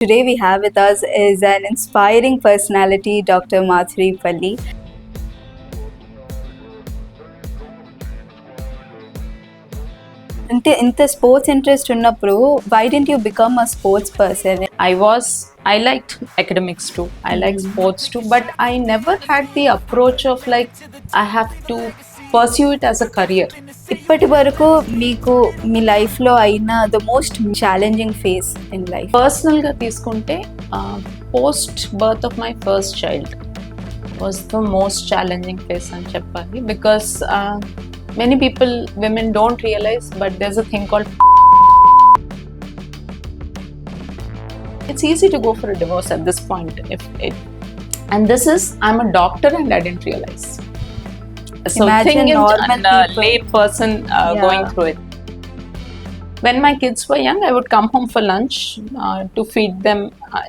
Today we have with us is an inspiring personality, Dr. Madhuri Palli. ఇంత sports interest ఉన్నప్పుడు why didn't you become a sports person? I liked academics too. I liked sports too, but I never had the approach of like I have to pursue it as a career. ఇప్పటి వరకు మీకు మీ లైఫ్లో అయిన the most challenging face in life పర్సనల్గా తీసుకుంటే post birth of my first child was the most challenging face అని చెప్పాలి because many people, women don't realize, but there's a thing called it's easy to go for a divorce at this point and this is I'm a doctor and I didn't realize. So Imagine think normal a people. lay person going through it. When my kids were young, I would come home for lunch to feed them.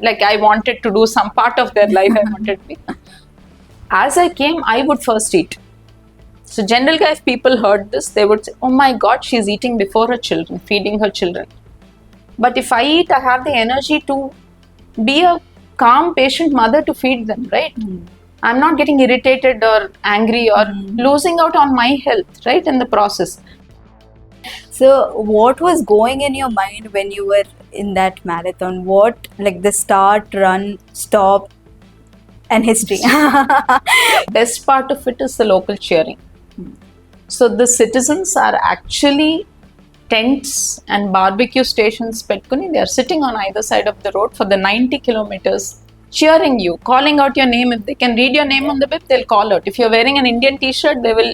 Like I wanted to do some part of their life. I wanted to be. As I came, I would first eat. So general guy, if people heard this, they would say, oh my God, she's eating before her children, feeding her children. But if I eat, I have the energy to be a calm, patient mother to feed them, right? I'm not getting irritated or angry or losing out on my health, right, in the process. So what was going in your mind when you were in that marathon? What, like the start, run, stop, and history? Best part of it is the local cheering. So the citizens are actually tents and barbecue stations petkuni. They are sitting on either side of the road for the 90 kilometers, cheering you, calling out your name. If they can read your name on the bib, they'll call out. If you're wearing an Indian t-shirt, they will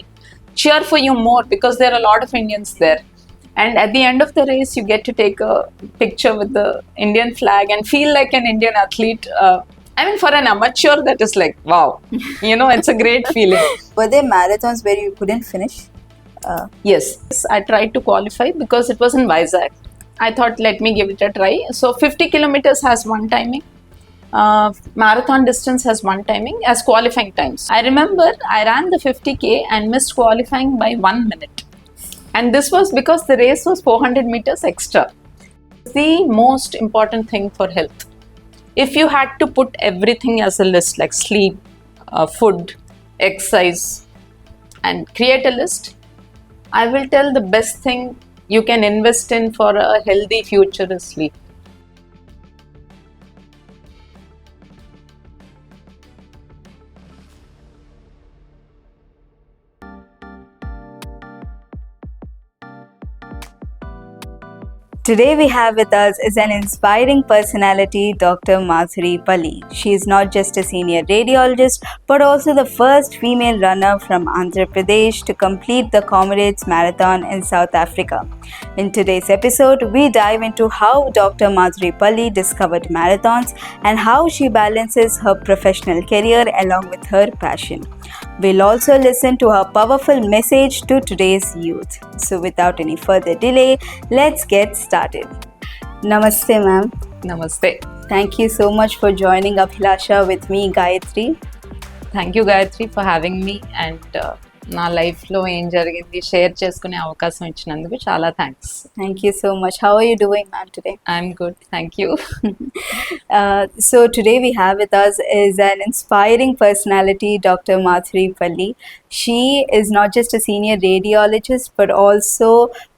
cheer for you more because there are a lot of Indians there. And at the end of the race, you get to take a picture with the Indian flag and feel like an Indian athlete. I mean, for an amateur, that is like, wow, it's a great feeling. Were there marathons where you couldn't finish? Yes, I tried to qualify because it was in Vizag. I thought, let me give it a try. So 50 kilometers has one timing. Marathon distance has one timing as qualifying times. I remember I ran the 50k and missed qualifying by 1 minute. And this was because the race was 400 meters extra. The most important thing for health. If you had to put everything as a list, like sleep, food, exercise, and create a list, I will tell the best thing you can invest in for a healthy future is sleep. Today we have with us is an inspiring personality, Dr. Madhuri Palli. She is not just a senior radiologist, but also the first female runner from Andhra Pradesh to complete the Comrades Marathon in South Africa. In today's episode, we dive into how Dr. Madhuri Palli discovered marathons and how she balances her professional career along with her passion. We'll also listen to her powerful message to today's youth. So without any further delay, let's get started. Namaste, ma'am. Namaste. Thank you so much for joining Abhilasha with me, Gayatri. Thank you, Gayatri, for having me. And నా లైఫ్లో ఏం జరిగింది share చేసుకునే అవకాశం ఇచ్చినందుకు చాలా thanks. Thank you so much. How are you doing, ma'am, today? I'm good, thank you. So today we have with us is an inspiring personality, Dr. Madhuri Palli. She is not just a senior radiologist, but also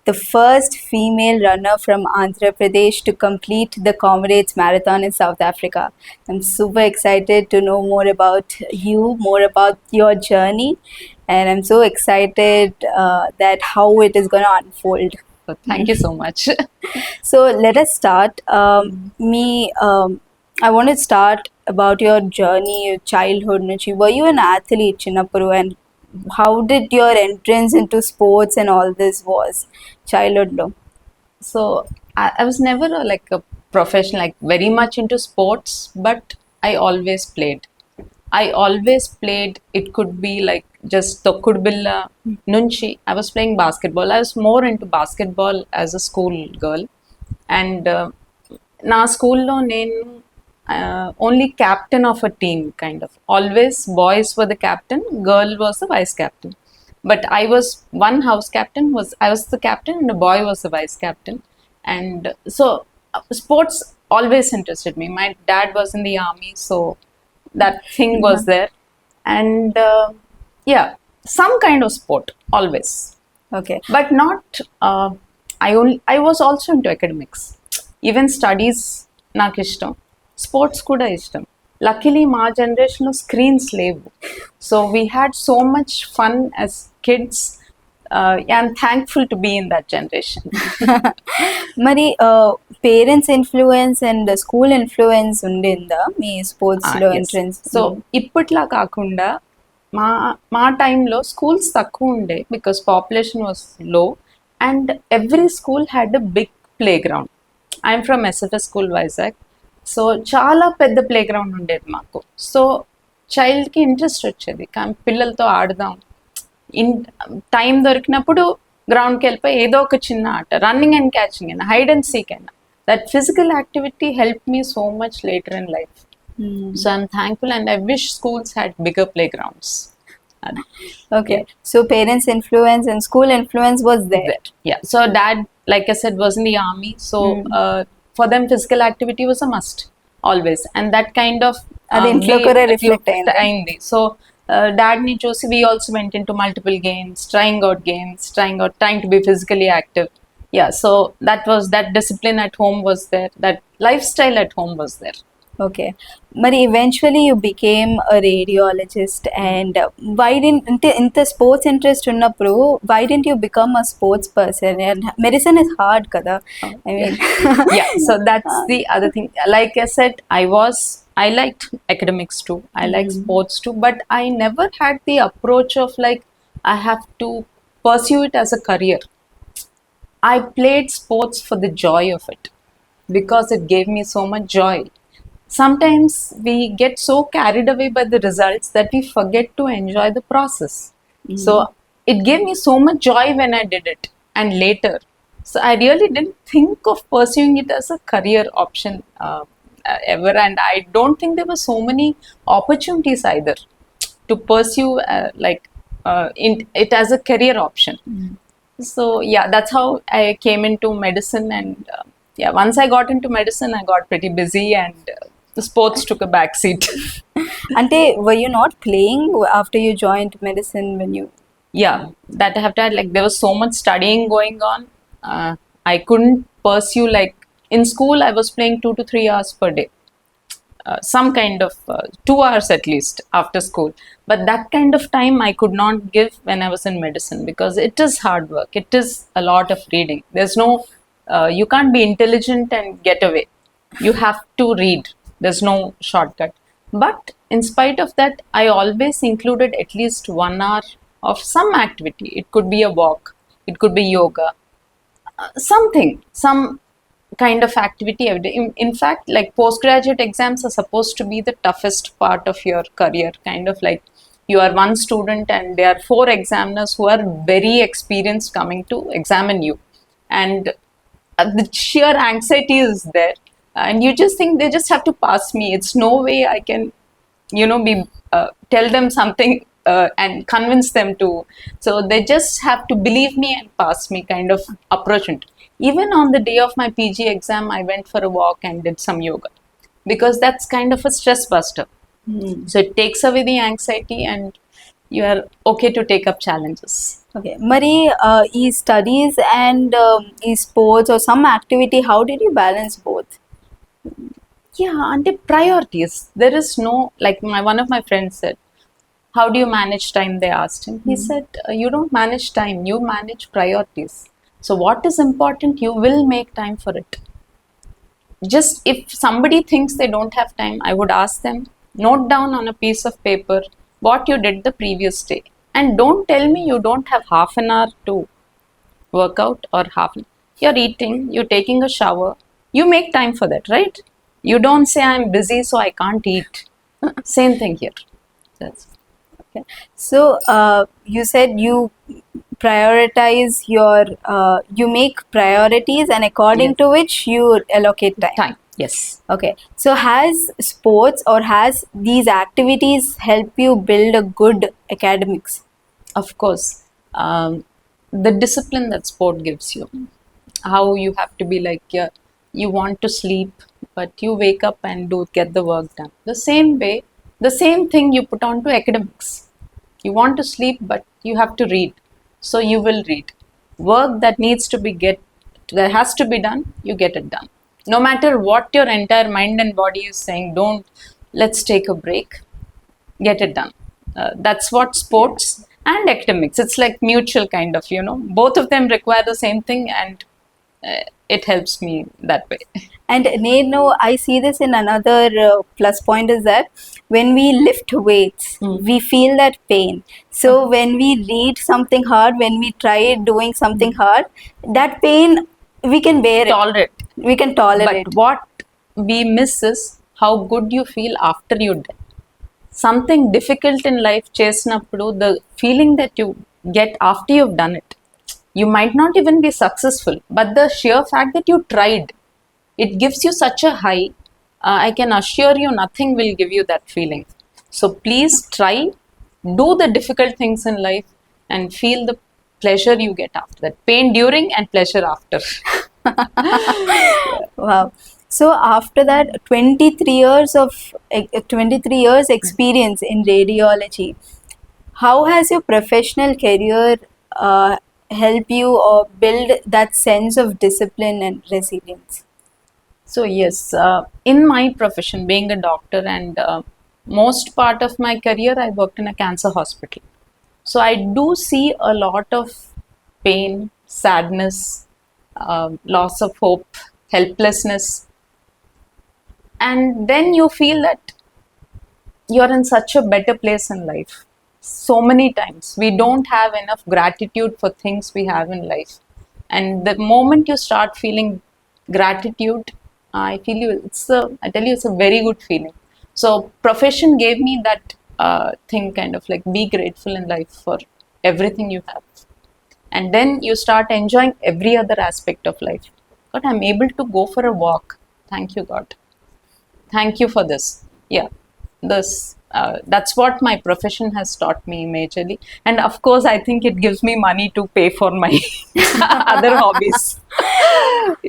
the first female runner from Andhra Pradesh to complete the Comrades Marathon in South Africa. I'm super excited to know more about you, more about your journey, and I'm so excited that how it is going to unfold. So, thank you so much. So let us start. I want to start about your journey, your childhood. Were you an athlete, Chinnapuru, and how did your entrance into sports and all this was childhood lo? So I was never like a professional, like very much into sports, but I always played. It could be like just Tokkudu Billa, Nunchi. I was playing basketball. I was more into basketball as a school girl. And na school lo nenu only captain of a team, kind of. Always boys were the captain, girl was the vice captain. But I was one house captain, I was the captain and the boy was the vice captain. And so sports always interested me. My dad was in the army, so that thing was there. And yeah, some kind of sport always, Okay. but not I was also into academics. Even studies నాకు ఇష్టం, sports కూడా ఇష్టం. Luckily మా జనరేషన్లో screens లేవు, so we had so much fun as kids. I'm thankful to be in that generation. మరి parents influence and school influence ఉండిందా మీ స్పోర్ట్స్ లో ఎంట్రన్స్? సో ఇప్పట్లా కాకుండా మా టైంలో స్కూల్స్ తక్కువ ఉండే, because population was low, and every school had a big playground. I'm from SFS school Vizag. So చాలా పెద్ద ప్లే గ్రౌండ్ ఉండేది మాకు. సో చైల్డ్కి ఇంట్రెస్ట్ వచ్చేది, కానీ పిల్లలతో ఆడదాం, టైం దొరికినప్పుడు గ్రౌండ్కి వెళ్ళిపోయి ఏదో ఒక చిన్న ఆట, రన్నింగ్ అండ్ క్యాచింగ్ అయినా, హైడ్ అండ్ సీక్ అయినా, that physical activity help me so much later in life. So I'm thankful, and I wish schools had bigger playgrounds. Okay, so parents influence and school influence was there. Yeah, so dad, like I said, was in the army, so for them physical activity was a must always, and that kind of అది ఇంట్లో కూడా reflect అయింది. So dad ni చూసి we also went into multiple games, trying to be physically active. Yeah, so that discipline at home was there, that lifestyle at home was there. Okay, మరి eventually you became a radiologist, and why didn't ఇంత sports interest ఉన్నప్పుడు why didn't you become a sports person? And medicine is hard kada, I mean. Yeah, so that's the other thing. Like I said, I liked academics too, I liked sports too, but I never had the approach of like I have to pursue it as a career. I played sports for the joy of it, because it gave me so much joy. Sometimes we get so carried away by the results that we forget to enjoy the process. So it gave me so much joy when I did it, and later. So I really didn't think of pursuing it as a career option ever, and I don't think there were so many opportunities either to pursue it as a career option. So yeah, that's how I came into medicine, and yeah, once I got into medicine, I got pretty busy, and the sports took a back seat. Ante, were you not playing after you joined medicine when you? Yeah, that I have to add, like there was so much studying going on. I couldn't pursue, like in school I was playing 2 to 3 hours per day. Some kind of 2 hours at least after school, but that kind of time I could not give when I was in medicine, because it is hard work, it is a lot of reading. There's no you can't be intelligent and get away, you have to read, there's no shortcut. But in spite of that, I always included at least 1 hour of some activity. It could be a walk, it could be yoga, some kind of activity every day. In fact, like postgraduate exams are supposed to be the toughest part of your career, kind of like you are one student and there are 4 examiners who are very experienced coming to examine you, and the sheer anxiety is there, and you just think they just have to pass me. It's no way I can be tell them something and convince them to, so they just have to believe me and pass me, kind of approach it. Even on the day of my PG exam, I went for a walk and did some yoga, because that's kind of a stress buster. So it takes away the anxiety, and you are okay to take up challenges. Okay, మరి ఈ studies and ఈ sports or some activity, how did you balance both? Yeah, and the priorities, there is no, like one of my friends said, how do you manage time, they asked him. He said, you don't manage time, you manage priorities. So what is important, you will make time for it. Just if somebody thinks they don't have time, I would ask them, note down on a piece of paper what you did the previous day, and don't tell me you don't have half an hour to work out, or you're eating, you're taking a shower, you make time for that, right? You don't say I'm busy so I can't eat. Same thing here. That's okay. So you said you prioritize your you make priorities, and according to which you allocate time. Yes. Okay, so has sports or has these activities help you build a good academics? Of course. The discipline that sport gives you, how you have to be like you want to sleep, but you wake up and do get the work done. The same way, the same thing you put on to academics. You want to sleep, but you have to read, so you will read. Work that needs to be get that has to be done, you get it done. No matter what your entire mind and body is saying, don't. Let's take a break. Get it done. That's what sports and academics. It's like mutual kind of. Both of them require the same thing, and it helps me that way. And Neno, I see this in another plus point is that when we lift weights, we feel that pain. So when we read something hard, when we try doing something hard, that pain we can bear it. Tolerate. We can tolerate. But what we miss is how good you feel after you did. Something difficult in life, చేసినప్పుడు, the feeling that you get after you've done it. You might not even be successful, but the sheer fact that you tried, it gives you such a high. I can assure you nothing will give you that feeling. So please try, do the difficult things in life, and feel the pleasure you get after that. Pain during and pleasure after. Wow. So after that 23 years of 23 years experience in radiology, how has your professional career help you or build that sense of discipline and resilience? So yes, in my profession, being a doctor, and most part of my career, I worked in a cancer hospital. So I do see a lot of pain, sadness, loss of hope, helplessness, and then you feel that you're in such a better place in life. So many times we don't have enough gratitude for things we have in life, and the moment you start feeling gratitude, I tell you, it's a very good feeling. So profession gave me that thing, kind of like, be grateful in life for everything you have, and then you start enjoying every other aspect of life. God, I'm able to go for a walk. Thank you, God. Thank you for this. Yeah, that's what my profession has taught me majorly. And of course, I think it gives me money to pay for my other hobbies.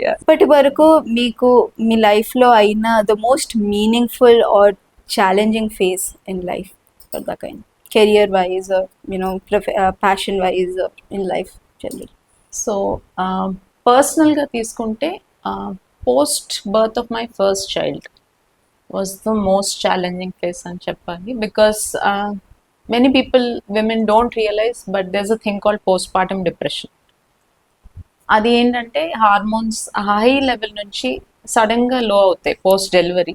Yeah. ఇప్పటి వరకు మీకు మీ లైఫ్లో అయిన the most meaningful or challenging phase in life for the kind career wise or passion wise in life general? So పర్సనల్గా తీసుకుంటే, post birth of my first child was the most challenging phase అని చెప్పాలి, because many people, women don't realize, but there's a thing called postpartum depression. అది ఏంటంటే hormones high level నుంచి సడన్గా low అవుతాయి post delivery.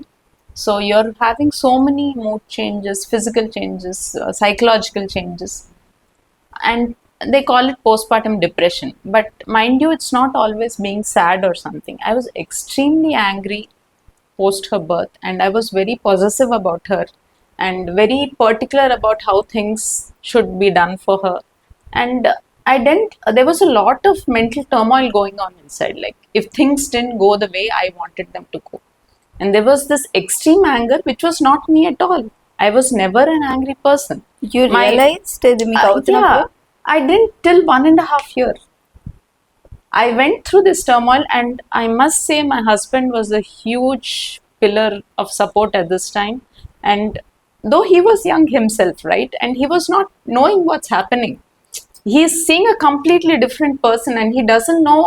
So you're having so many mood changes, physical changes, psychological changes, and they call it postpartum depression. But mind you, it's not always being sad or something. I was extremely angry post her birth, and I was very possessive about her and very particular about how things should be done for her. And there was a lot of mental turmoil going on inside, like if things didn't go the way I wanted them to go. And there was this extreme anger which was not me at all. I was never an angry person. You realized ఇది మీకు అవుతున్నప్పుడు? Yeah, I didn't till 1.5 years. I went through this turmoil, and I must say my husband was a huge pillar of support at this time. And though he was young himself, right, and he was not knowing what's happening, he's seeing a completely different person, and he doesn't know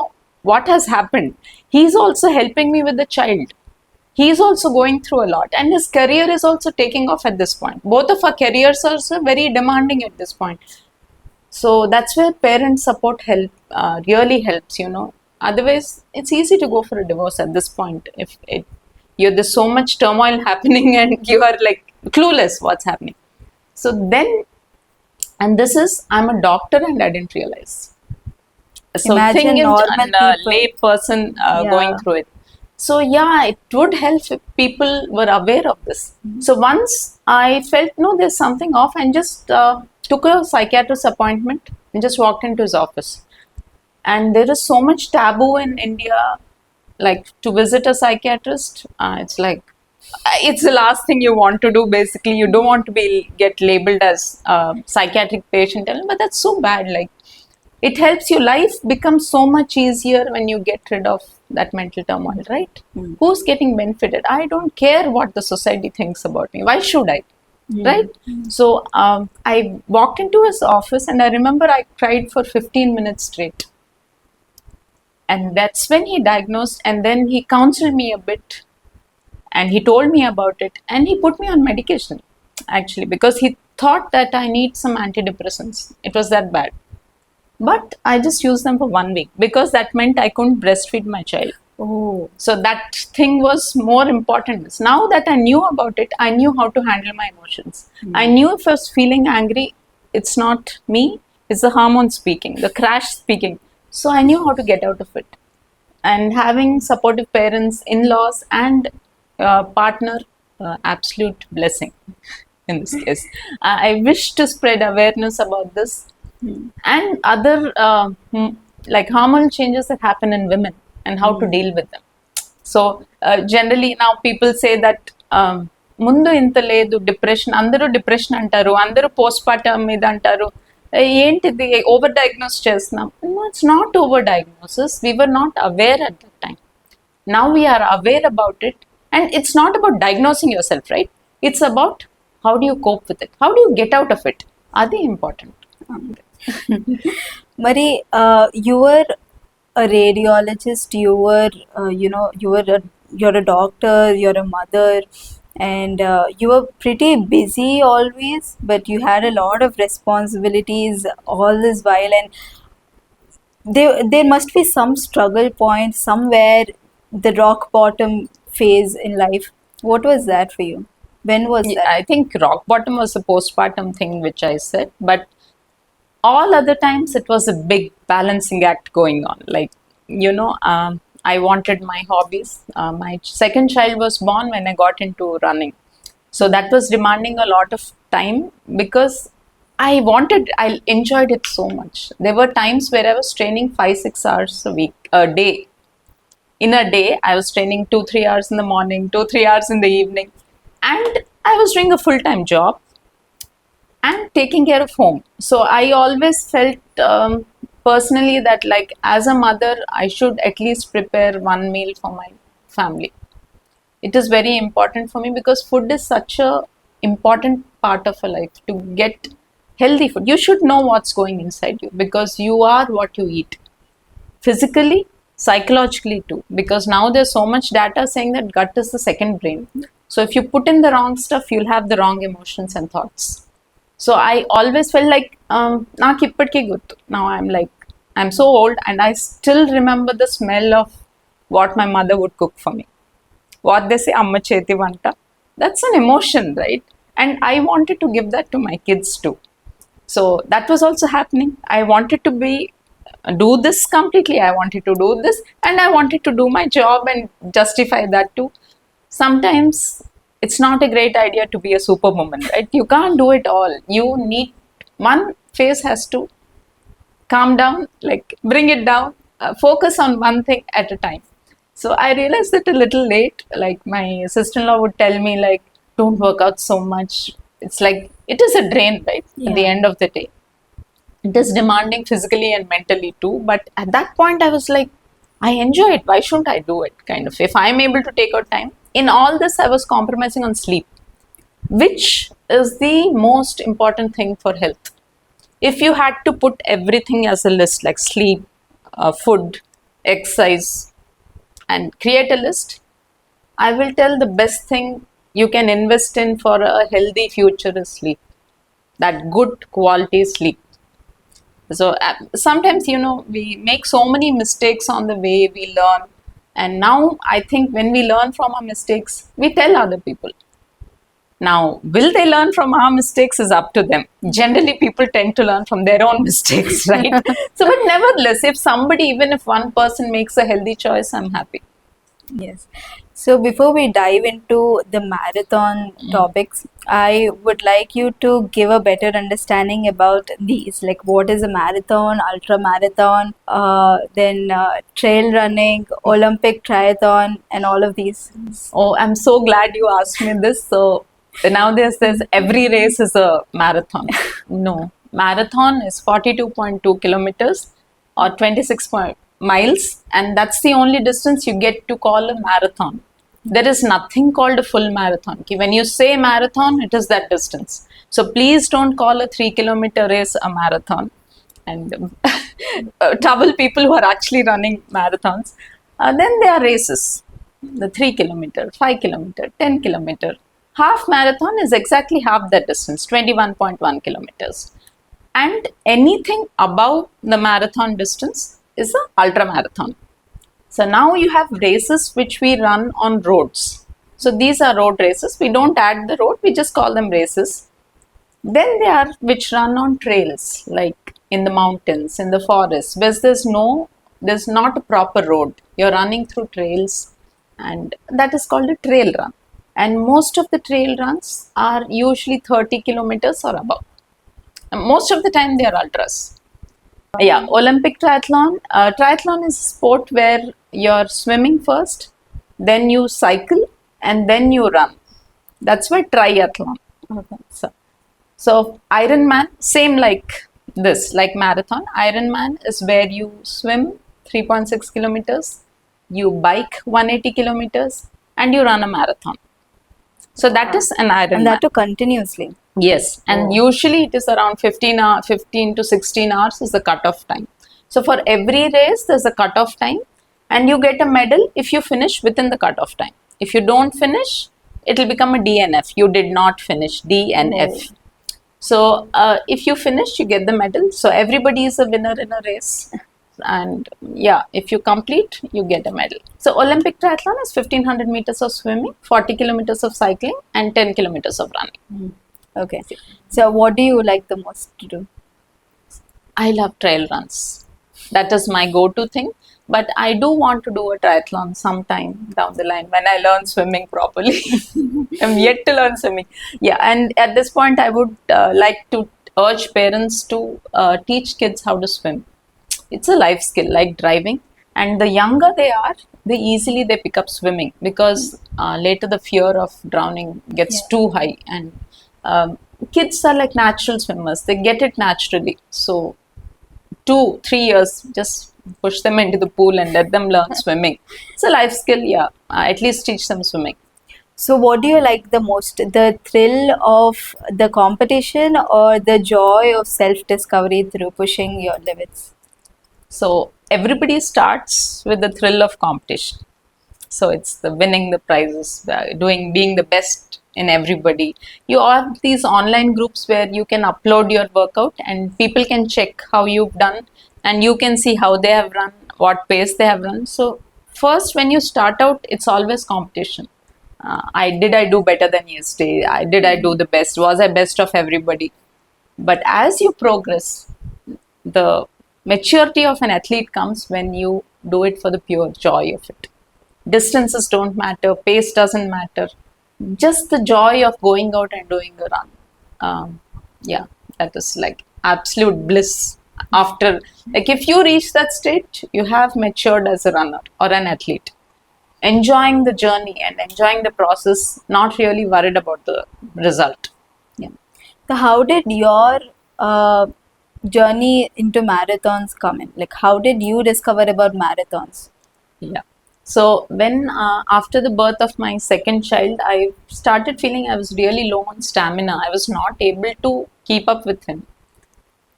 what has happened. He's also helping me with the child. He's also going through a lot, and his career is also taking off at this point. Both of our careers are also very demanding at this point. So that's where parent support really helps, Otherwise, it's easy to go for a divorce at this point. If there's so much turmoil happening and you are like clueless what's happening. So then, and this is, I'm a doctor and I didn't realize. So Imagine think normal and a people. lay person going through it. So yeah, it would help if people were aware of this. So once I felt, no, there's something off, and just took a psychiatrist appointment and just walked into his office. And there is so much taboo in India, like to visit a psychiatrist. It's like, it's the last thing you want to do. Basically, you don't want to get labeled as a psychiatric patient, but that's so bad. Like, it helps you. Life becomes so much easier when you get rid of that mental turmoil, right? Who's getting benefited? I don't care what the society thinks about me. Why should I? Right? So I walked into his office and I remember I cried for 15 minutes straight. And that's when he diagnosed, and then he counseled me a bit and he told me about it and he put me on medication actually because he thought that I need some antidepressants. It was that bad. But I just used them for 1 week because that meant I couldn't breastfeed my child. Oh, So that thing was more important. Now that I knew about it, I knew how to handle my emotions. I knew if I was feeling angry, it's not me, it's the hormone speaking, the crash speaking. So I knew how to get out of it. And having supportive parents, in-laws, and partner, absolute blessing in this case. I wish to spread awareness about this and other like hormonal changes that happen in women and how to deal with them. So generally now people say that ముందు ఇంత లేదు depression, అందరూ depression అంటారు, అందరూ post partum మీద అంటారు, ఏంటిది over diagnose చేస్తున్నాం. No, it's not over diagnosis. We were not aware at that time. Now we are aware about it, and it's not about diagnosing yourself, right? It's about how do you cope with it, how do you get out of it. Adi important. Mari, you were a radiologist, you were, you're a doctor, you're a mother, and you were pretty busy always, but you had a lot of responsibilities all this while, and there must be some struggle point somewhere, the rock bottom phase in life. What was that for you? When was that? I think rock bottom was the postpartum thing which I said, but all other times it was a big balancing act going on. Like, I wanted my hobbies. My second child was born when I got into running. So that was demanding a lot of time because I enjoyed it so much. There were times where I was training 5-6 hours a day. In a day, I was training 2-3 hours in the morning, 2-3 hours in the evening. And I was doing a full-time job and taking care of home. So I always felt personally that like as a mother, I should at least prepare one meal for my family. It is very important for me because food is such a important part of a life. To get healthy food, you should know what's going inside you because you are what you eat. Physically, psychologically too, because now there's so much data saying that gut is the second brain. So if you put in the wrong stuff, you'll have the wrong emotions and thoughts. So I always felt like నాకు ఇప్పటికీ గుర్తు. Now I'm so old and I still remember the smell of what my mother would cook for me. What they say, amma cheti vanta. That's an emotion, right? And I wanted to give that to my kids too. So that was also happening. I wanted to do this completely. I wanted to do this and I wanted to do my job and justify that too. Sometimes it's not a great idea to be a superwoman, right? You can't do it all. You need, one phase has to calm down, like bring it down, focus on one thing at a time. So I realized it a little late. Like my sister-in-law would tell me like, don't work out so much. It's like, it is a drain, right? At the end of the day. It is demanding physically and mentally too. But at that point I was like, I enjoy it. Why shouldn't I do it? Kind of. If I'm able to take out time. In all this, I was compromising on sleep, which is the most important thing for health. If you had to put everything as a list, like sleep, food, exercise, and create a list, I will tell the best thing you can invest in for a healthy future is sleep. That good quality sleep. So sometimes, we make so many mistakes on the way we learn. And now I think when we learn from our mistakes, we tell other people. Now, will they learn from our mistakes is up to them. Generally, people tend to learn from their own mistakes, right? So, but nevertheless, if somebody, even if one person makes a healthy choice, I'm happy. Yes. So before we dive into the marathon topics, I would like you to give a better understanding about these. Like, what is a marathon, ultra marathon, then trail running, Olympic triathlon, and all of these. Oh, I'm so glad you asked me this. So now there's every race is a marathon. No, Marathon is 42.2 kilometers or 26 miles, and that's the only distance you get to call a marathon. There is nothing called a full marathon. When you say marathon, it is that distance. So please don't call a 3 kilometer race a marathon and trouble people who are actually running marathons. Then there are races, the 3 kilometer, 5 kilometer, 10 kilometer. Half marathon is exactly half that distance, 21.1 kilometers. And anything above the marathon distance is an ultra marathon. So now you have races which we run on roads. So these are road races. We don't add the road, we just call them races. Then there are which run on trails, like in the mountains, in the forest, where there's not a proper road. You're running through trails, and that is called a trail run. And most of the trail runs are usually 30 kilometers or above. And most of the time they are ultras. Yeah, Olympic triathlon. Triathlon is a sport where you're swimming first, then you cycle, and then you run. That's why triathlon. Okay. So Ironman, same like this, like marathon. Ironman is where you swim 3.6 kilometers, you bike 180 kilometers, and you run a marathon. So that is an Ironman. And that too continuously. Yes, and usually it is around 15 to 16 hours is the cutoff time. So for every race, there's a cutoff time, and you get a medal if you finish within the cutoff time. If you don't finish, it will become a DNF. You did not finish, DNF. So if you finish, you get the medal. So everybody is a winner in a race. And yeah, if you complete, you get a medal. So Olympic triathlon is 1500 meters of swimming, 40 kilometers of cycling, and 10 kilometers of running. Okay. So what do you like the most to do? I love trail runs. That is my go-to thing. But I do want to do a triathlon sometime down the line when I learn swimming properly. I'm yet to learn swimming. Yeah, and at this point, I would like to urge parents to teach kids how to swim. It's a life skill, like driving. And the younger they are, the easily they pick up swimming, because later the fear of drowning gets too high. And kids are like natural swimmers. They get it naturally. So 2-3 years, just push them into the pool and let them learn swimming. It's a life skill, yeah. At least teach them swimming. So what do you like the most? The thrill of the competition or the joy of self-discovery through pushing your limits? So everybody starts with the thrill of competition. So it's the winning the prizes, being the best in everybody. You have these online groups where you can upload your workout and people can check how you've done, and you can see how they have run, what pace they have run. So first, when you start out, it's always competition. I do better than yesterday? Did I do the best? Was I best of everybody? But as you progress, the maturity of an athlete comes when you do it for the pure joy of it. Distances don't matter, pace doesn't matter. Just the joy of going out and doing a run. Yeah, that is like absolute bliss. After, like, if you reach that state, you have matured as a runner or an athlete. Enjoying the journey and enjoying the process, not really worried about the result. Yeah. So how did your journey into marathons come in? Like, how did you discover about marathons? Yeah. So when after the birth of my second child, I started feeling I was really low on stamina. I was not able to keep up with him,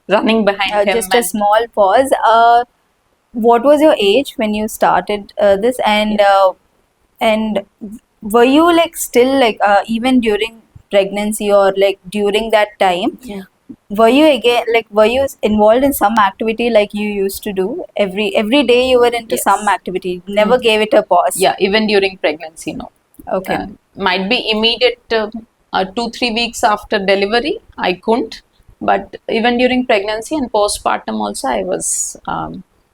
running behind him. Just a small pause. What was your age when you started this, and were you like still like even during pregnancy or like during that time? Yeah. Were you involved in some activity like you used to do every day? You were into Yes. some activity. Never gave it a pause. Yeah, even during pregnancy, no. Okay. Might be immediate 2-3 weeks after delivery, I couldn't. But even during pregnancy and postpartum also, I was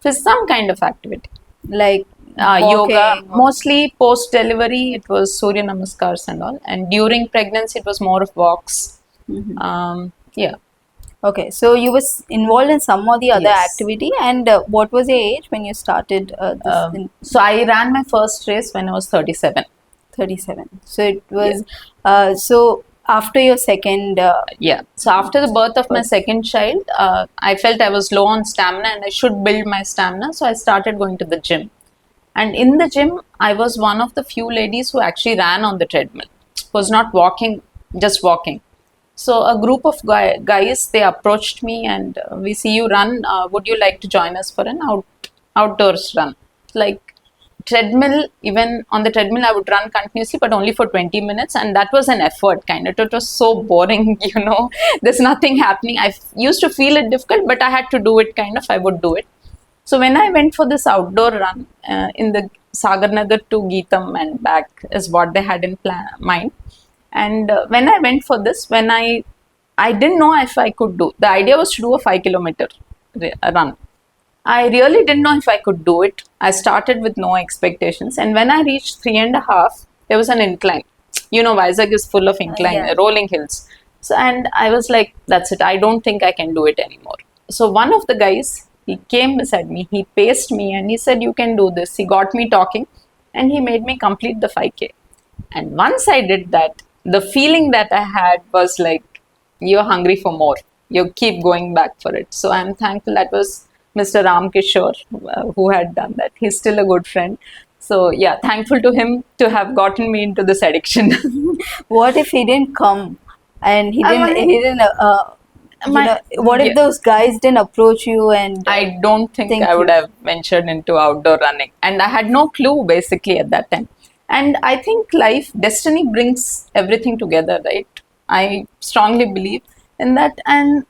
for some kind of activity. Like Yoga, walking. mostly post delivery, it was Surya Namaskars and all. And during pregnancy, it was more of walks. Yeah. Okay, so you was involved in some or the other Yes. activity, and what was your age when you started this in So I ran my first race when I was 37. 37? So it was so after your second, Yeah. So after the birth of my second child, I felt I was low on stamina and I should build my stamina. So I started going to the gym. And in the gym, I was one of the few ladies who actually ran on the treadmill, was not walking, just walking. So a group of guys, they approached me and we see you run. Would you like to join us for an outdoors run? Like treadmill, even on the treadmill, I would run continuously, but only for 20 minutes. And that was an effort kind of. It was so boring, there's nothing happening. I used to feel it difficult, but I had to do it kind of. I would do it. So when I went for this outdoor run in the Sagarnagar to Geetham and back is what they had in mind. And when I went for this, I didn't know if I could do. The idea was to do a 5 kilometer run. I really didn't know if I could do it. I started with no expectations, and when I reached 3.5, there was an incline. Vizag is full of incline, rolling hills. So, and I was like, that's it. I don't think I can do it anymore. So one of the guys, he came beside me, he paced me and he said, you can do this. He got me talking and he made me complete the 5K. And once I did that, the feeling that I had was like, you're hungry for more. You keep going back for it. So I'm thankful. That was Mr. Ram Kishore who had done that. He's still a good friend. So yeah, thankful to him to have gotten me into this addiction. what if he didn't come and what if those guys didn't approach you? And I don't think I would have ventured into outdoor running, and I had no clue basically at that time. And I think destiny brings everything together, right? I strongly believe in that, and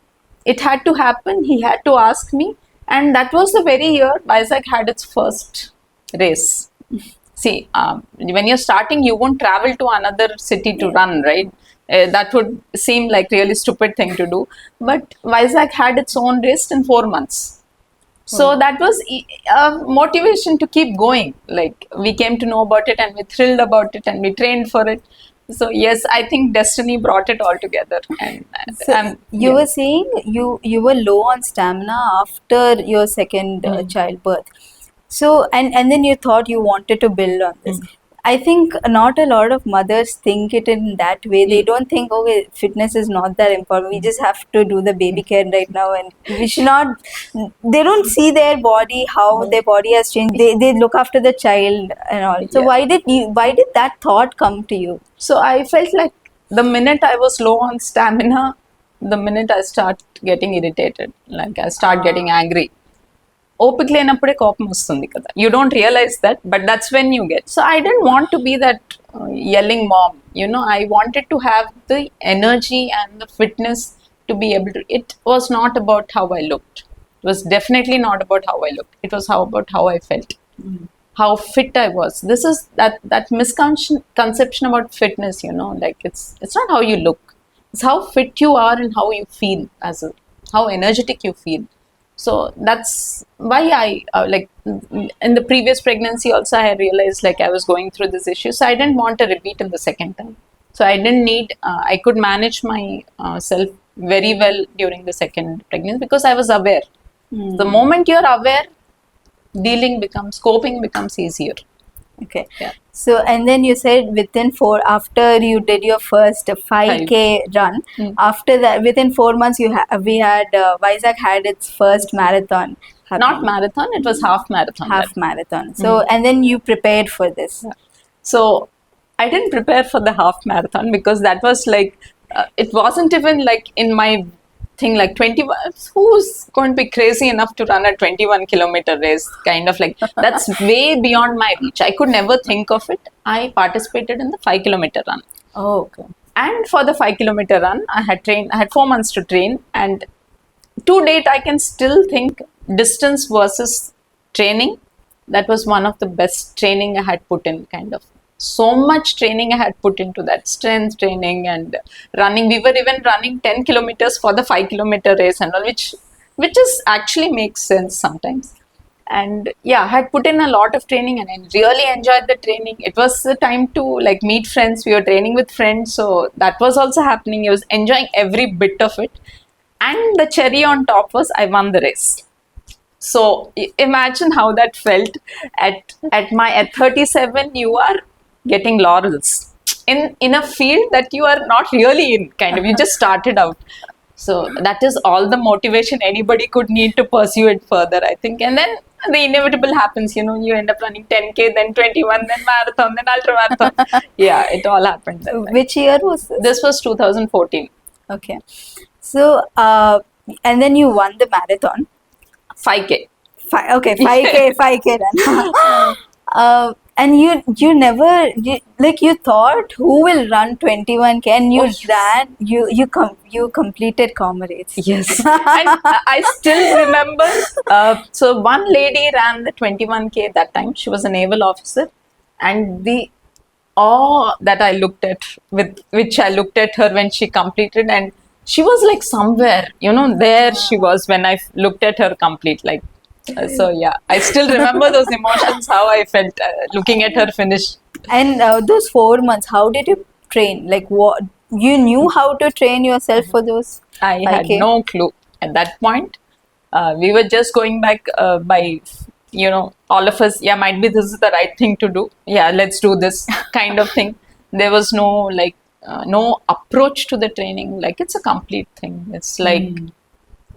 it had to happen. He had to ask me, and that was the very year Vizag had its first race. See, when you're starting, you won't travel to another city to run, right? That would seem like really stupid thing to do. But Vizag had its own race in 4 months. So that was a motivation to keep going. Like, we came to know about it and we thrilled about it and we trained for it. So yes, I think destiny brought it all together. And you were saying you were low on stamina after your second childbirth. So and then you thought you wanted to build on this. I think not a lot of mothers think it in that way. They don't think, okay, fitness is not that important. We just have to do the baby care right now, and we should not. They don't see their body, how their body has changed. They look after the child and all. So why did that thought come to you? So I felt like the minute I was low on stamina, the minute I start getting irritated, like I start getting angry. ఓపిక లేనప్పుడే కోపం వస్తుంది కదా. You don't realize that, but that's when you get. So I didn't want to be that yelling mom. I wanted to have the energy and the fitness to be able to. It was not about how I looked. It was definitely not about how I looked. It was about how I felt, how fit I was. This is that misconception about fitness. Like it's not how you look. It's how fit you are and how you feel how energetic you feel. So that's why I in the previous pregnancy also I realized like I was going through this issue. So I didn't want a repeat in the second time. So I didn't need, I could manage my self very well during the second pregnancy because I was aware. The moment you're aware, coping becomes easier. Okay. Yeah. So, and then you said after you did your first 5K run, after that, within 4 months, Vizag had its first marathon. Not marathon, it was half marathon. Half marathon. So, and then you prepared for this. So, I didn't prepare for the half marathon because that was like, it wasn't even like in my thing, like 21, who's going to be crazy enough to run a 21-kilometer race, kind of like, that's way beyond my reach. I could never think of it. I participated in the 5-kilometer run. Oh, okay. And for the 5-kilometer run, I had 4 months to train, and to date, I can still think distance versus training, that was one of the best training I had put in, kind of. So much training I had put into that, strength training and running. We were even running 10 kilometers for the 5-kilometer race and all, which is actually makes sense sometimes. And yeah, I had put in a lot of training and I really enjoyed the training. It was the time to like meet friends. We were training with friends, so that was also happening. I was enjoying every bit of it. And the cherry on top was I won the race. So imagine how that felt at 37. You are getting laurels. in a field that you are not really in, kind of. You just started out. So that is all the motivation anybody could need to pursue it further, I think. And then the inevitable happens, you end up running 10K, then 21, then marathon, then ultra marathon. Yeah, it all happened. Then. Which year was this? This was 2014. Okay. So, and then you won the marathon. 5K. 5K, 5K run. And you never, you thought who will run 21K, and you ran, you completed Comrades. Yes. And I still remember, so one lady ran the 21K that time. She was a naval officer, and the awe that I looked at, with which I looked at her when she completed, and she was like somewhere, there she was when I looked at her complete, like. So yeah, I still remember those emotions, how I felt looking at her finish. And those 4 months, how did you train? Like, what you knew how to train yourself for those? I 5K? had no clue at that point. We were just going back by, all of us. Yeah, might be this is the right thing to do. Yeah, let's do this kind of thing. There was no no approach to the training. Like, it's a complete thing. It's like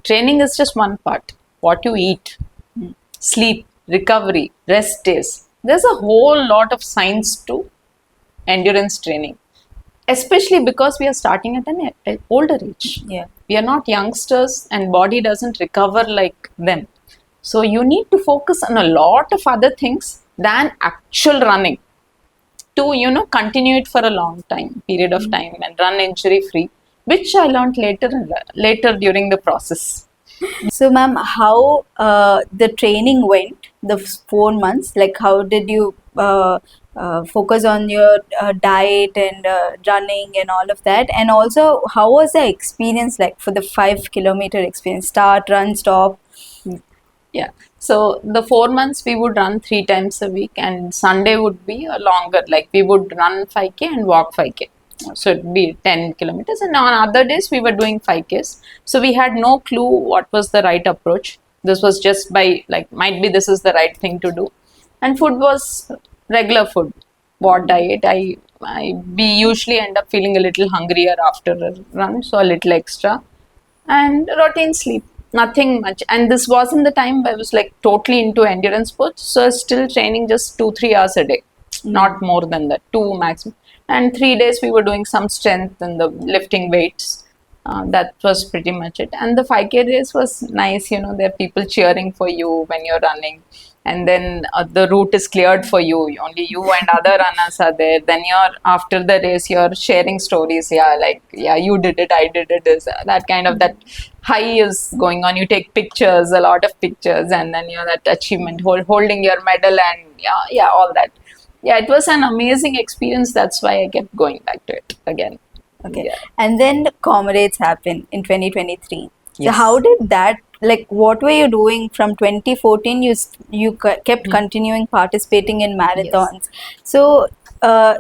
training is just one part. What you eat, sleep, recovery, rest days. There's a whole lot of science to endurance training, especially because we are starting at an older age. Yeah. We are not youngsters, and body doesn't recover like them. So you need to focus on a lot of other things than actual running to, continue it for a long period of time and run injury free, which I learned later during the process. So, ma'am, how the training went, the 4 months, like how did you focus on your diet and running and all of that? And also, how was the experience like for the 5 kilometer experience? Start, run, stop? Yeah. So the 4 months we would run 3 times a week, and Sunday would be a longer, like we would run 5K and walk 5K. So it'd be 10 kilometers, and on other days we were doing 5Ks. So we had no clue what was the right approach. This was just by might be this is the right thing to do. And food was regular food. What diet? We usually end up feeling a little hungrier after a run, so a little extra. And routine sleep, nothing much. And this wasn't the time I was totally into endurance sports, so I was still training just 2-3 hours a day, not more than that, 2 maximum. And 3 days we were doing some strength and the lifting weights. That was pretty much it. And the 5K race was nice, there are people cheering for you when you're running. And then the route is cleared for you. Only you and other runners are there. Then after the race, you're sharing stories. Yeah, you did it, I did it. That kind of that high is going on. You take pictures, a lot of pictures, and then that achievement, holding your medal, and yeah, all that. Yeah, it was an amazing experience. That's why I kept going back to it again. Okay. Yeah. And then the Comrades happened in 2023. So Yes. how did that, what were you doing from 2014? You kept continuing participating in marathons. So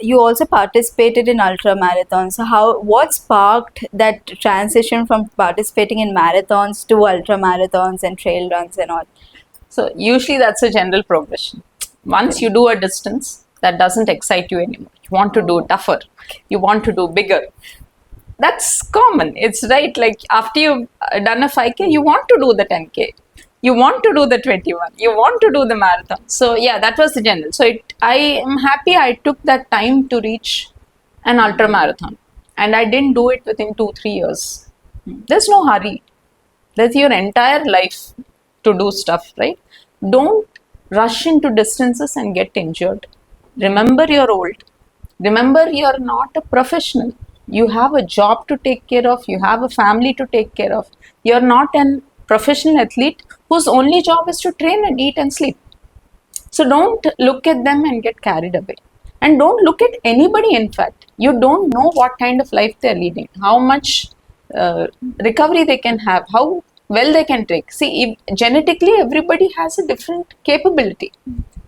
you also participated in ultra marathons. So what sparked that transition from participating in marathons to ultra marathons and trail runs and all? So usually that's a general progression. Once you do a distance, that doesn't excite you anymore. You want to do tougher. You want to do bigger. That's common. It's right. After you've done a 5K, you want to do the 10K. You want to do the 21. You want to do the marathon. So yeah, that was the general. So I am happy I took that time to reach an ultra marathon. And I didn't do it within 2-3 years. There's no hurry. There's your entire life to do stuff, right? Don't rush into distances and get injured. Remember, you're old. Remember, you're not a professional. You have a job to take care of. You have a family to take care of. You're not a professional athlete whose only job is to train and eat and sleep. So don't look at them and get carried away. And don't look at anybody, in fact. You don't know what kind of life they're leading, how much recovery they can have, how well they can take. See, genetically, everybody has a different capability.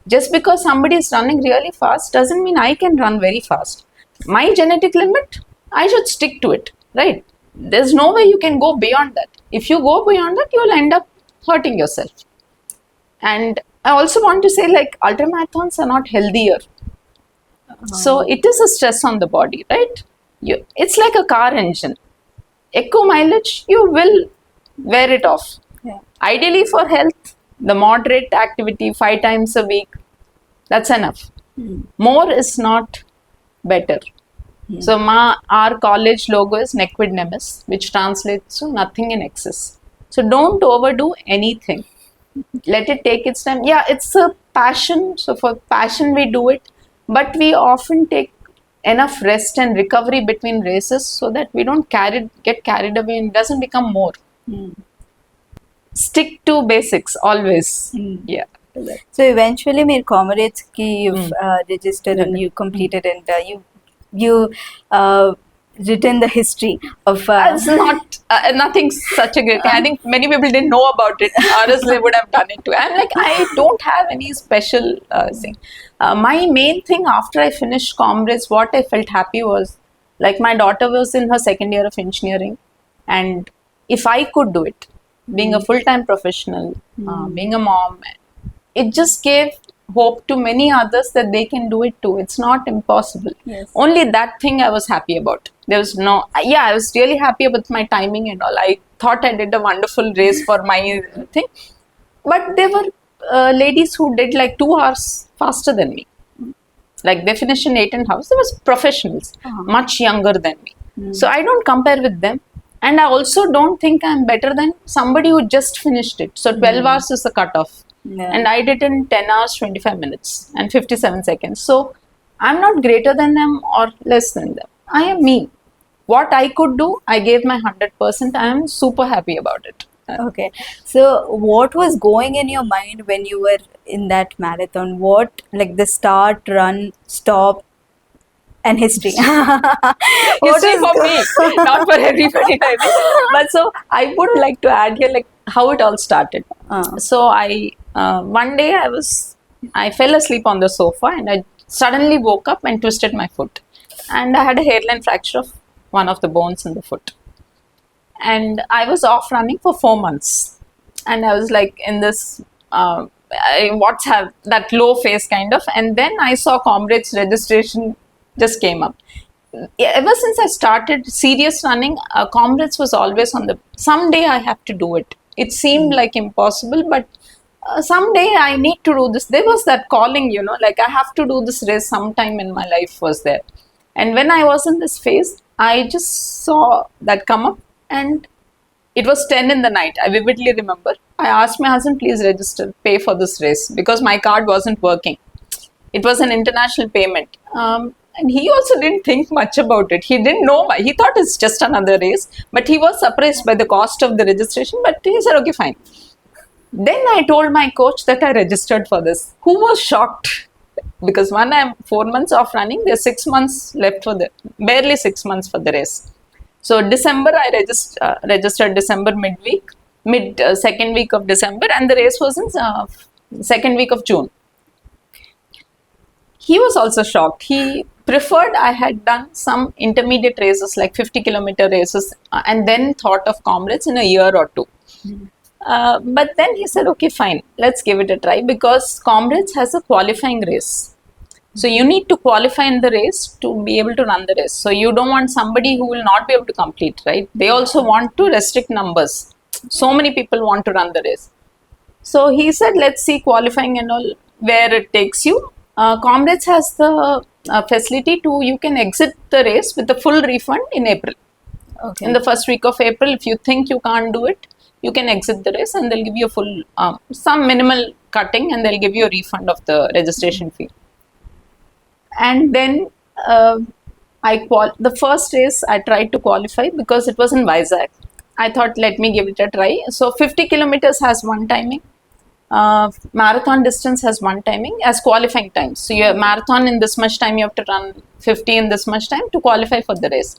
Just because somebody is running really fast doesn't mean I can run very fast. My genetic limit, I should stick to it, right? There's no way you can go beyond that. If you go beyond that, you'll end up hurting yourself. And I also want to say, ultramarathons are not healthier. So it is a stress on the body, right? It's like a car engine. Echo mileage, you will wear it off. Yeah. Ideally for health, the moderate activity 5 times a week, that's enough. More is not better. So our college logo is nec quid nemis, which translates to nothing in excess. So don't overdo anything. Let it take its time. Yeah, it's a passion. So for passion we do it, but we often take enough rest and recovery between races so that we don't get carried away and doesn't become more. Stick to basics always. Yeah. So eventually, mere comrades ki you've registered and you completed and you written the history of. It's not nothing such a great thing. I think many people didn't know about it, or else they would have done it too. I'm like, I don't have any special thing. My main thing after I finished Comrades, what I felt happy was, like, my daughter was in her second year of engineering, and if I could do it, being a full-time professional, being a mom, it just gave hope to many others that they can do it too. It's not impossible. Yes. Only that thing I was happy about. There was no, yeah, I was really happy with my timing and all. I thought I did a wonderful race for my thing. But there were ladies who did like 2 hours faster than me. Like they finished in 8.5 hours. There was professionals, much younger than me. So I don't compare with them. And I also don't think I'm better than somebody who just finished it. So 12 hours is the cutoff. Yeah. And I did in 10 hours, 25 minutes and 57 seconds. So I'm not greater than them or less than them. I am me. What I could do, I gave my 100%. I am super happy about it. Okay. So what was going in your mind when you were in that marathon? What, like the start, run, stop, and history? History for me, not for everybody. But so I would like to add here, like, how it all started. So I one day I fell asleep on the sofa and I suddenly woke up and twisted my foot, and I had a hairline fracture of one of the bones in the foot, and I was off running for 4 months, and I was like in this what's have that low phase kind of, and then I saw Comrades registration just came up. Ever since I started serious running, Comrades was always on the someday I have to do it. It seemed like impossible, but someday I need to do this. There was that calling, like I have to do this race sometime in my life was there. And when I was in this phase, I just saw that come up, and it was 10 in the night. I vividly remember. I asked my husband, please register, pay for this race, because my card wasn't working. It was an international payment. And he also didn't think much about it. He didn't know why. He thought it's just another race, but he was surprised by the cost of the registration. But he said, okay, fine. Then I told my coach that I registered for this, who was shocked, because when I'm 4 months off running, there's 6 months left barely 6 months for the race. So December, I registered December second week of December, and the race was in second week of June. He was also shocked. He preferred I had done some intermediate races, like 50-kilometer races, and then thought of Comrades in a year or two. But then he said, okay, fine, let's give it a try, because Comrades has a qualifying race. So you need to qualify in the race to be able to run the race. So you don't want somebody who will not be able to complete, right? They also want to restrict numbers. So many people want to run the race. So he said, let's see qualifying and all, where it takes you. Comrades has the facility you can exit the race with a full refund in April. Okay. In the first week of April, if you think you can't do it, you can exit the race and they'll give you a full, some minimal cutting, and they'll give you a refund of the registration fee. And then the first race I tried to qualify because it was in Vizag. I thought, let me give it a try. So 50 kilometers has one timing. Marathon distance has one timing as qualifying time. So your marathon in this much time, you have to run 50 in this much time to qualify for the race.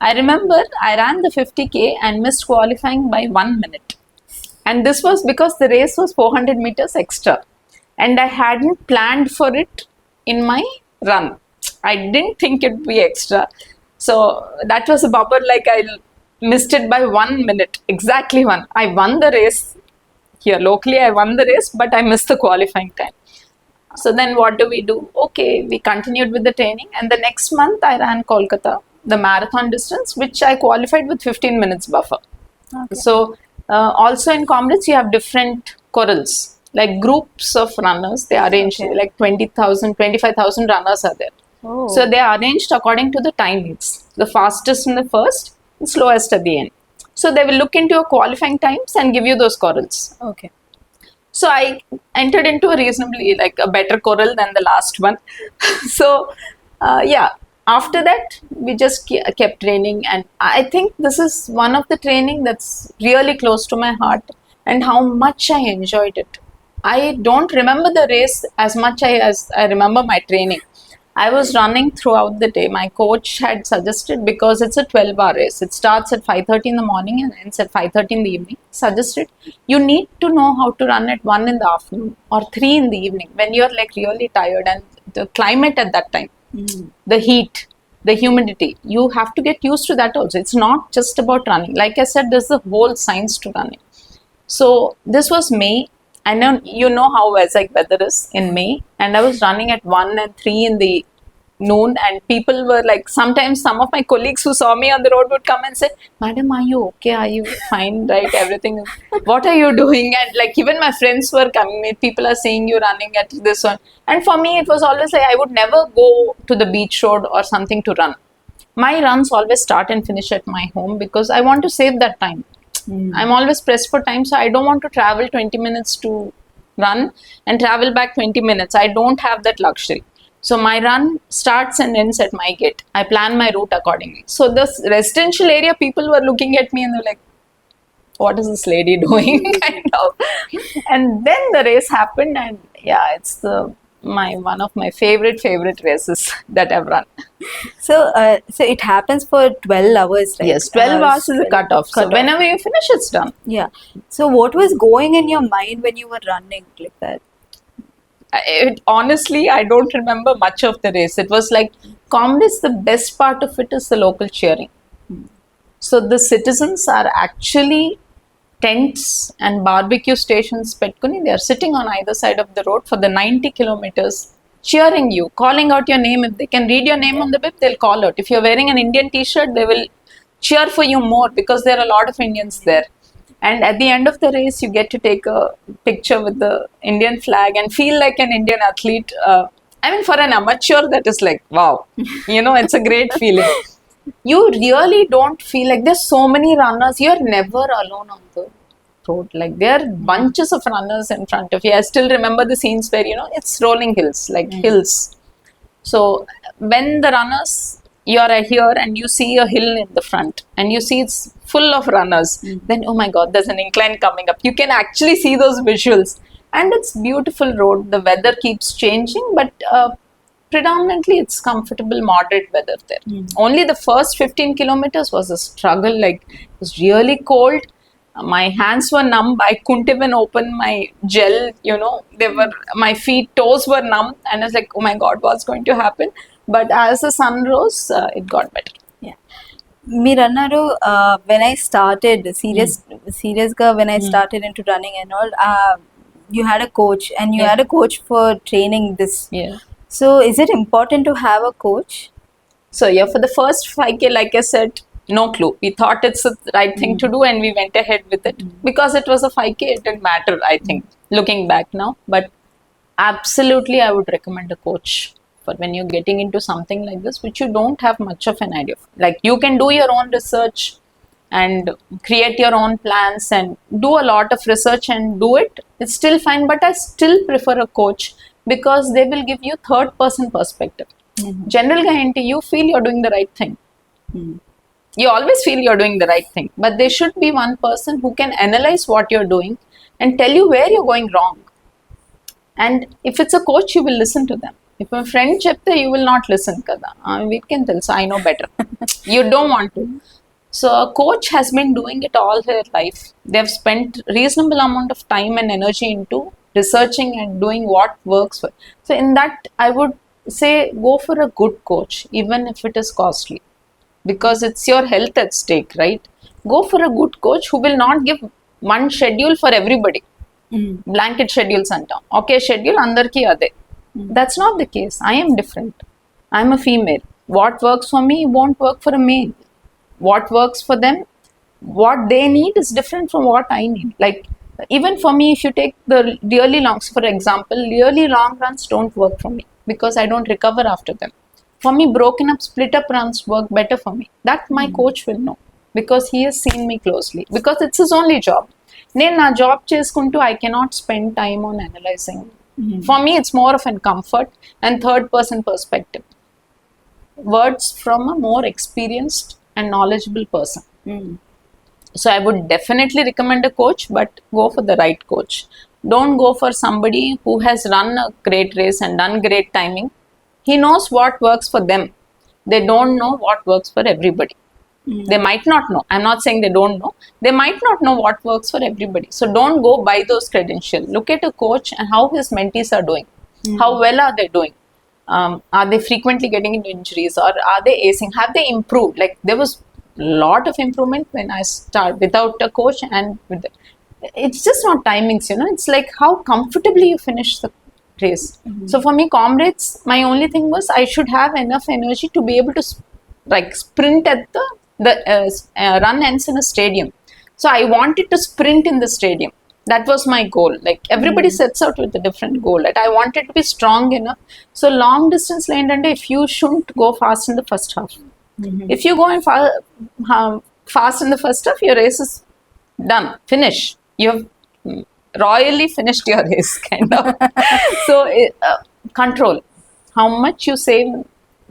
I remember I ran the 50K and missed qualifying by 1 minute. And this was because the race was 400 meters extra. And I hadn't planned for it in my run. I didn't think it would be extra. So that was a bummer, like I missed it by 1 minute, exactly one. I won the race. Here locally I won the race, but I missed the qualifying time. So then what do we do? Okay, we continued with the training, and the next month I ran Kolkata, the marathon distance, which I qualified with 15 minutes buffer. Okay. So also in Comrades, you have different corrals, like groups of runners. They are arranged, Okay. like 20,000, 25,000 runners are there. Oh. So they are arranged according to the timings. The fastest in the first, and slowest at the end. So they will look into your qualifying times and give you those corrals. Okay. So I entered into a reasonably, like, a better corral than the last one. So yeah, after that we just kept training, and I think this is one of the training that's really close to my heart, and how much I enjoyed it. I don't remember the race as much as I remember my training. I was running throughout the day. My coach had suggested, because it's a 12-hour race. It starts at 5:30 in the morning and ends at 5:30 in the evening. Suggested you need to know how to run at 1 in the afternoon or 3 in the evening when you're like really tired, and the climate at that time, the heat, the humidity. You have to get used to that also. It's not just about running. Like I said, there's a whole science to running. So this was May. I know you know how Vizag weather is in May, and I was running at 1 and 3 in the noon, and people were like, sometimes some of my colleagues who saw me on the road would come and say, "Madam, are you okay? Are you fine? Right? Everything is, what are you doing?" And like, even my friends were coming, people are saying you running at this one. And for me, it was always like, I would never go to the beach road or something to run. My runs always start and finish at my home, because I want to save that time. I'm always pressed for time, so I don't want to travel 20 minutes to run and travel back 20 minutes. I don't have that luxury. So my run starts and ends at my gate. I plan my route accordingly. So this residential area, people were looking at me and they're like, what is this lady doing? Kind of. And then the race happened, and yeah, it's one of my favorite races that I've run. So, so it happens for 12 hours, right? Yes, 12 hours is a cutoff. So whenever you finish, it's done. Yeah. So, what was going in your mind when you were running like that? Honestly, I don't remember much of the race. It was like, Comrades, the best part of it is the local cheering. So the citizens are actually tents and barbecue stations petkuni. They are sitting on either side of the road for the 90 kilometers, cheering you, calling out your name. If they can read your name on the bib, they'll call out. If you're wearing an Indian t-shirt, they will cheer for you more, because there are a lot of Indians there. And at the end of the race, you get to take a picture with the Indian flag and feel like an Indian athlete. I mean, for an amateur, that is like, wow, it's a great feeling. You really don't feel like there's so many runners. You're never alone on the road. Like, there are bunches of runners in front of you. I still remember the scenes where, it's rolling hills, like hills. So when the runners, you're here and you see a hill in the front and you see it's full of runners, then, oh my God, there's an incline coming up. You can actually see those visuals. And it's beautiful road. The weather keeps changing, but predominantly it's comfortable, moderate weather there. Only the first 15 kilometers was a struggle. Like, it was really cold. My hands were numb. I couldn't even open my gel, my toes were numb, and I was like, oh my God, what's going to happen? But as the sun rose, it got better. Yeah. Miranaru, when I started, serious ga, when I started into running and all, you had a coach, and you had a coach for training this. Yeah. So, is it important to have a coach? So yeah, for the first 5K, like I said, no clue. We thought it's the right thing to do, and we went ahead with it. Because it was a 5K, it didn't matter, I think, looking back now. But absolutely, I would recommend a coach for when you're getting into something like this, which you don't have much of an idea of. Like, you can do your own research and create your own plans and do a lot of research and do it. It's still fine, but I still prefer a coach, because they will give you third-person perspective. General guarantee, you feel you're doing the right thing. You always feel you're doing the right thing, but there should be one person who can analyze what you're doing and tell you where you're going wrong. And if it's a coach, you will listen to them. If a friend chepte, you will not listen kada. We can tell, so I know better. You don't want to. So a coach has been doing it all their life. They have spent reasonable amount of time and energy into researching and doing what works for. So in that, I would say, go for a good coach, even if it is costly, because it's your health at stake, right? Go for a good coach who will not give one schedule for everybody. Blanket schedules antam. Okay, schedule andarki ade. That's not the case. I am different. I'm a female. What works for me won't work for a male. What works for them, what they need is different from what I need. Like, even for me, if you take the really long, for example, really long runs don't work for me because I don't recover after them. For me, broken up, split up runs work better for me. That my coach will know because he has seen me closely, because it's his only job. నేను నా job చేసుకుంటూ I cannot spend time on analyzing. For me, it's more of a comfort and third person perspective. Words from a more experienced and knowledgeable person. So I would definitely recommend a coach, but go for the right coach. Don't go for somebody who has run a great race and done great timing. He knows what works for them. They don't know what works for everybody. They might not know. I'm not saying they don't know. They might not know what works for everybody. So don't go by those credentials. Look at a coach and how his mentees are doing. How well are they doing? Are they frequently getting into injuries, or are they acing? Have they improved? Like, there was lot of improvement when I start without a coach, and with it's just not timings, it's like how comfortably you finish the race. So for me, comrades, my only thing was I should have enough energy to be able to like sprint at the run ends in a stadium. So I wanted to sprint in the stadium. That was my goal. Like, everybody sets out with a different goal. Like, I wanted to be strong enough. So long distance lane, and if you shouldn't go fast in the first half. If you go in fast in the first half, your race is done, finish. You have royally finished your race, kind of. So control how much you save.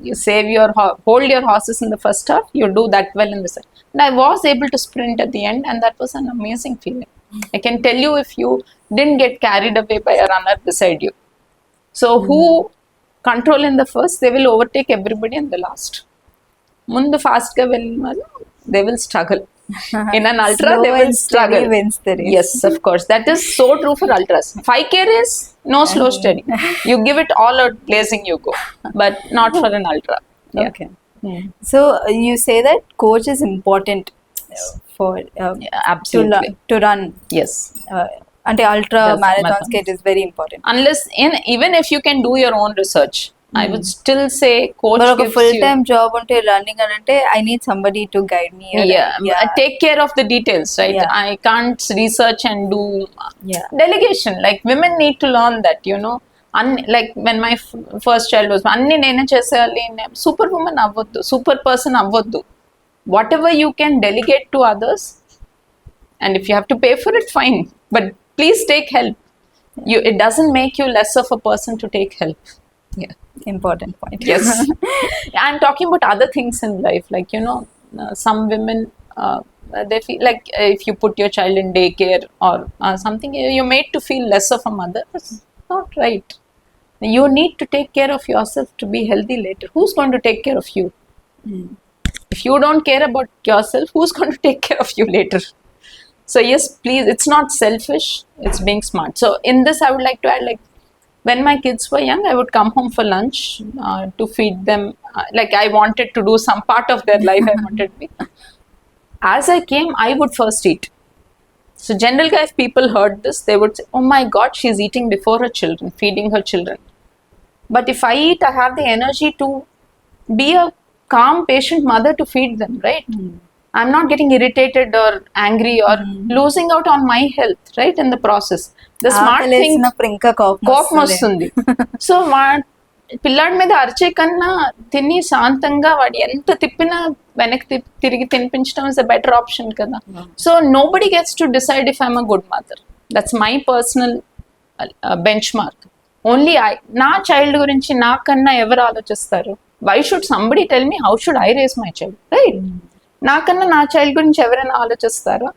You save your hold your horses in the first half. You do that well in the second. And I was able to sprint at the end, and that was an amazing feeling. I can tell you, if you didn't get carried away by a runner beside you. So who control in the first, they will overtake everybody in the last. Mundu fast ga vellinadu, they will struggle. In an ultra, Slow they will and steady struggle. wins the race. Yes, of course. That is so true for ultras. 5K race, no slow steady. You give it all out blazing, you go. But not for an ultra. Yeah. Okay. So you say that coach is important for Yeah, absolutely. to run. Yes. Ante ultra Yes, marathons marathons. it is very important. Unless, even if you can do your own research, I would still say coach But a gives full you. time job unte running ante I need somebody to guide me. Take care of the details, right? Yeah. I can't research and do Yeah. delegation. Like, women need to learn that, like when my first child was, అన్ని నేనే చేసేయాలి, super women అవ్వద్దు, super person అవ్వద్దు. Whatever you can delegate to others, and if you have to pay for it, fine, but please take help. It doesn't make you less of a person to take help. Yeah. Important point. Yes. I'm talking about other things in life, like, some women, they feel like if you put your child in daycare or something, you're made to feel less of a mother. That's not right. You need to take care of yourself to be healthy later. Who's going to take care of you? If you don't care about yourself, who's going to take care of you later? So yes, please, it's not selfish, it's being smart. So in this, I would like to add, like, when my kids were young, I would come home for lunch to feed them. Like, I wanted to do some part of their life. I wanted to be. As I came, I would first eat. So generally, if people heard this, they would say, "Oh my God, she's eating before her children, feeding her children." But if I eat, I have the energy to be a calm, patient mother to feed them, right? I'm not getting irritated or angry or losing out on my health, right? In the process. The smart thing, ఆకలేసినప్పుడు ఇంకా కోపం వస్తుంది. So పిల్లాడి మీద అరిచే కన్నా తిని శాంతంగా వాడు ఎంత తిప్పినా వెనక్కి తిరిగి తినిపించడం ఇస్ అ బెటర్ ఆప్షన్ కదా. So nobody gets to decide if I'm a good mother. That's my personal benchmark. Only నా చైల్డ్ గురించి నాకన్నా ఎవరు ఆలోచిస్తారు? Why should somebody tell me how should I raise my child, right? నాకన్నా నా child గురించి ఎవరైనా ఆలోచిస్తారా?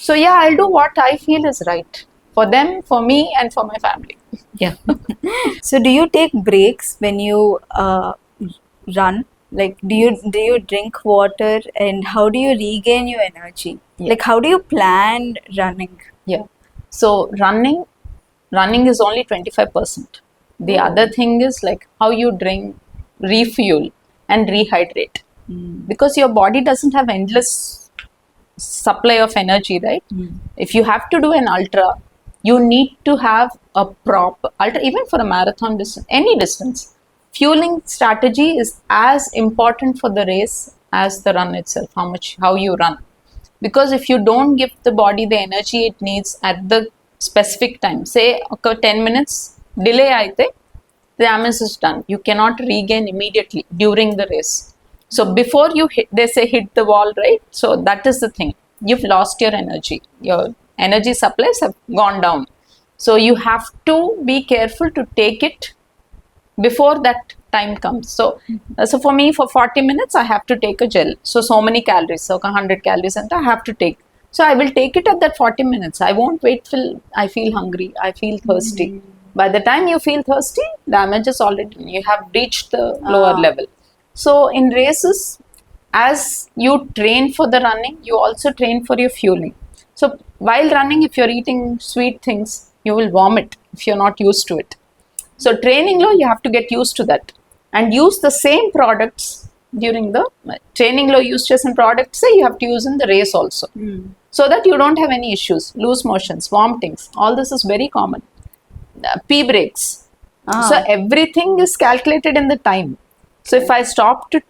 So yeah, I do what I feel is right for them, for me, and for my family. Yeah. So do you take breaks when you run? Like, do you drink water, and how do you regain your energy? Yeah. Like, how do you plan running? Yeah. So running is only 25%. The other thing is like how you drink, refuel, and rehydrate. Because your body doesn't have endless supply of energy, right? If you have to do an ultra, You need to have a proper, even for a marathon distance, any distance, fueling strategy is as important for the race as the run itself, how you run. Because if you don't give the body the energy it needs at the specific time, say okay, 10 minutes delay aite, the damage is done. You cannot regain immediately during the race. So before you hit, they say hit the wall, right? So that is the thing. You've lost your energy. Your energy supplies have gone down. So you have to be careful to take it before that time comes. So for me, for 40 minutes, I have to take a gel. So many calories, so 100 calories, and I have to take. So I will take it at that 40 minutes. I won't wait till I feel hungry, I feel thirsty. By the time you feel thirsty, damage is already done. You have reached the lower level. So in races, as you train for the running, you also train for your fueling. So while running, if you're eating sweet things, you will vomit if you're not used to it. So training low, you have to get used to that and use the same products during the training low. Use certain products, say you have to use in the race also, so that you don't have any issues, loose motions, vomitings. All this is very common. Pee breaks. So everything is calculated in the time. So if I stop to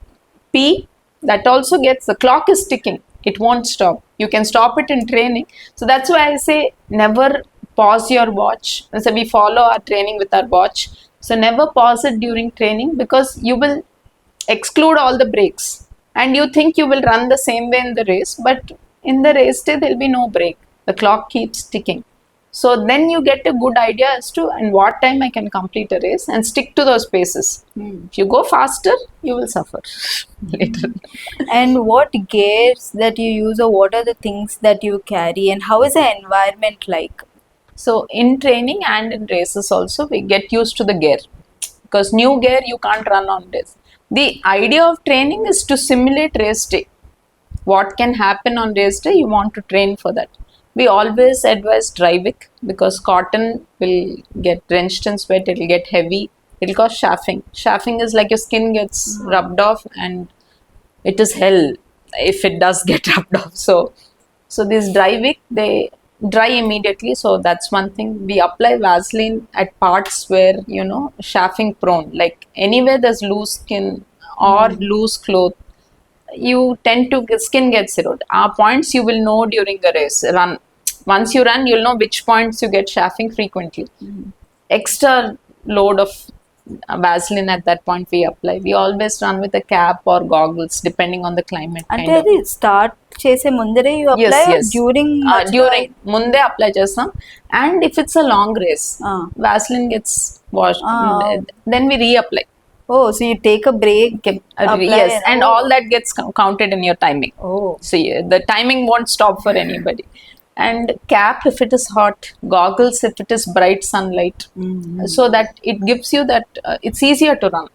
pee, that also gets, the clock is ticking. It won't stop. You can stop it in training. So that's why I say never pause your watch. So we follow our training with our watch. So never pause it during training, because you will exclude all the breaks and you think you will run the same way in the race, but in the race day there will be no break. The clock keeps ticking. So then you get a good idea as to in what time I can complete a race and stick to those paces. If you go faster, you will suffer later. And what gears that you use, or what are the things that you carry, and how is the environment like? So in training and in races also, we get used to the gear, because new gear you can't run on this. The idea of training is to simulate race day. What can happen on race day, you want to train for that. We always advise Dryvic, because cotton will get drenched in sweat, it will get heavy, it will cause chafing. Chafing is like your skin gets rubbed off, and it is hell if it does get rubbed off. So this Dryvic, they dry immediately. So that's one thing. We apply Vaseline at parts where, chafing prone, like anywhere there's loose skin or loose cloth, you tend to skin gets eroded. Our points you will know during the race run. Once you run, you'll know which points you get chafing frequently. Extra load of Vaseline at that point we apply. We always run with a cap or goggles depending on the climate. అంటే అది start చేసే ముందరే you apply, or during ముందే apply చేస్తాం. And if it's a long race, Vaseline gets washed, then we reapply. Oh, so you take a break, yes, and all that gets counted in your timing. So the timing won't stop for anybody. And cap if it is hot, goggles if it is bright sunlight, so that it gives you that it's easier to run.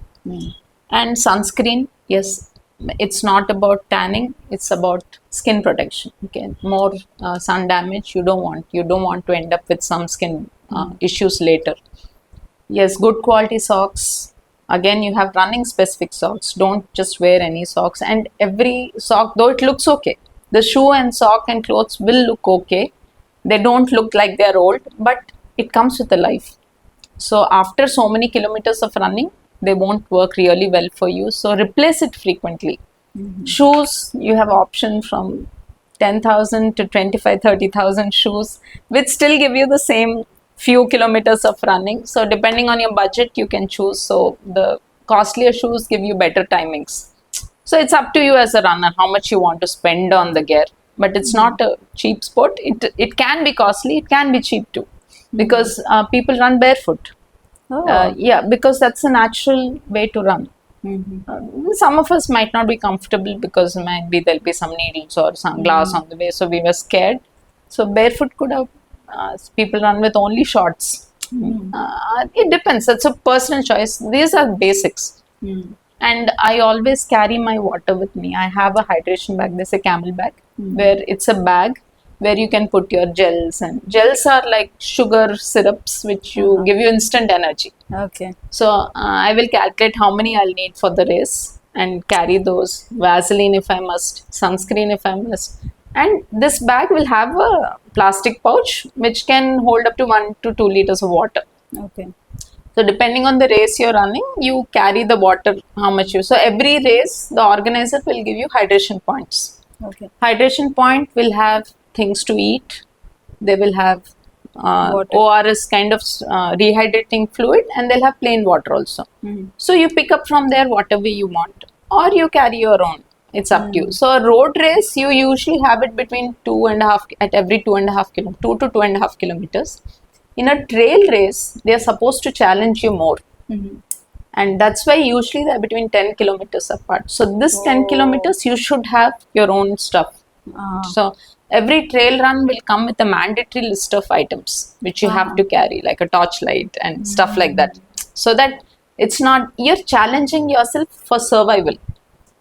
And sunscreen, yes, it's not about tanning, it's about skin protection. Okay, more sun damage you don't want to end up with some skin issues later. Yes, good quality socks. Again, you have running specific socks. Don't just wear any socks. And every sock, though it looks okay, the shoe and sock and clothes will look okay. They don't look like they're old, but it comes with a life. So after so many kilometers of running, they won't work really well for you. So replace it frequently. Shoes, you have option from 10,000 to 25,000-30,000 shoes, which still give you the same few kilometers of running. So depending on your budget, you can choose. So the costlier shoes give you better timings. So it's up to you as a runner how much you want to spend on the gear. But it's not a cheap sport. It can be costly, it can be cheap too, because people run barefoot. Yeah, because that's a natural way to run. Some of us might not be comfortable because maybe there'll be some needles or some glass on the way, so we were scared. So barefoot could have people run with only shorts. It depends. That's a personal choice. These are basics. And I always carry my water with me. I have a hydration bag. There's a camel bag, where it's a bag where you can put your gels. And gels are like sugar syrups which you give you instant energy. Okay. So I will calculate how many I'll need for the race and carry those. Vaseline if I must, sunscreen if I must, And this bag will have a plastic pouch which can hold up to 1 to 2 liters of water. Okay. So depending on the race you're running, you carry the water how much you. So every race, the organizer will give you hydration points. Okay. Hydration point will have things to eat. They will have Water. ORS kind of rehydrating fluid, and they'll have plain water also. So you pick up from there whatever you want, or you carry your own. It's up to you. So a road race, you usually have it between 2.5 at every 2.5 2 to 2.5 kilometers. In a trail race, they are supposed to challenge you more. And that's why usually they're between 10 kilometers apart. So this 10 kilometers, you should have your own stuff. So every trail run will come with a mandatory list of items which you have to carry, like a torchlight and stuff like that. So that it's not, you're challenging yourself for survival.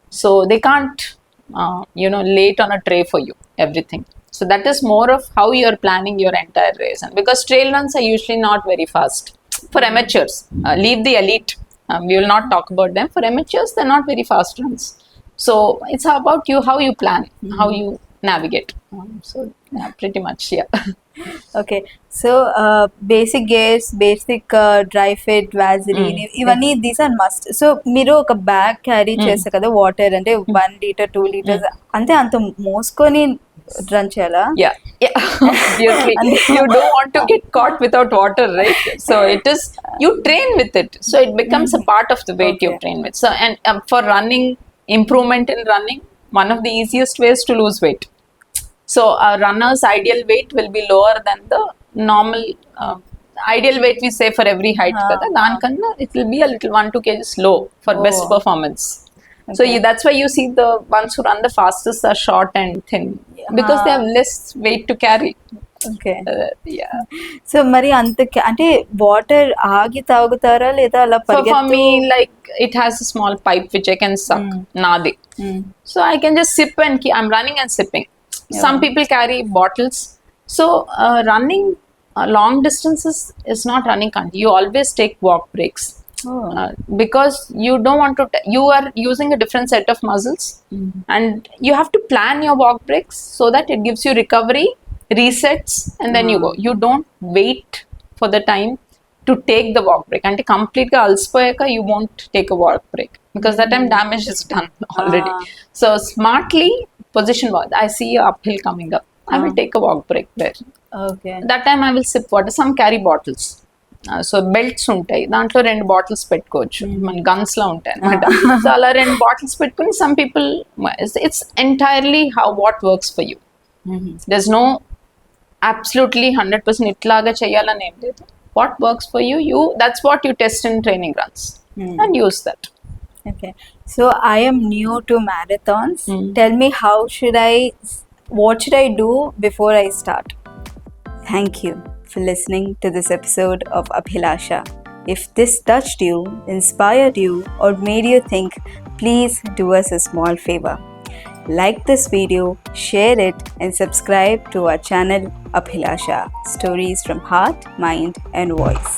So they can't, lay it on a tray for you, everything. So that is more of how you're planning your entire race. And because trail runs are usually not very fast. For amateurs, leave the elite. We will not talk about them. For amateurs, they're not very fast runs. So it's about you, how you plan, how you navigate. So yeah, pretty much, yeah. Okay so basic gears basic dry fit Vaseline ఇవన్నీ these are must. So మీరు ఒక bag carry చేస్తారు కదా water అంటే 1 litre 2 litres అంటే అంత మోసుకొని run చేయాలా? Yeah, obviously. You don't want to get caught without water, right? So it is, you train with it. So it becomes a part of the weight you train with. So, and for running, improvement in running, one of the easiest ways to lose weight. So a runner's ideal weight will be lower than the normal ideal weight we say for every height. Danikana it will be a little 1-2 kgs low for best performance. Okay. So that's why you see the ones who run the fastest are short and thin because they have less weight to carry. Okay Yeah. So మరి అంత అంటే water ఆగి తాగుతారా లేదా అలా For me, like it has a small pipe which I can suck. Nadi. So I can just sip and I'm running and sipping. Some people carry bottles. So running long distances is not running country. You always take walk breaks. Because you don't want to you are using a different set of muscles, and you have to plan your walk breaks so that it gives you recovery, resets, and then you go. You don't wait for the time to take the walk break. And complete alspoyaka, you won't take a walk break because that time damage is done already. So smartly position walk. I see a uphill coming up, I will take a walk break there. Okay. That time I will sip water. Some carry bottles. So belts ఉంటాయి, దాంట్లో 2 bottles పెట్టుకోవచ్చు, మన guns లా ఉంటాయి అనమాట. So అలా 2 bottles పెట్టుకుని some people, it's entirely how what works for you. There is no absolutely 100% ఇట్లాగా చేయాలని ఏం లేదు. What works for you, that's what you test in training runs and use that. Okay, so I am new to marathons. Tell me, what should I do before I start? Thank you for listening to this episode of Abhilasha. If this touched you, inspired you, or made you think, please do us a small favor. Like this video, share it, and subscribe to our channel Abhilasha, stories from heart, mind, and voice.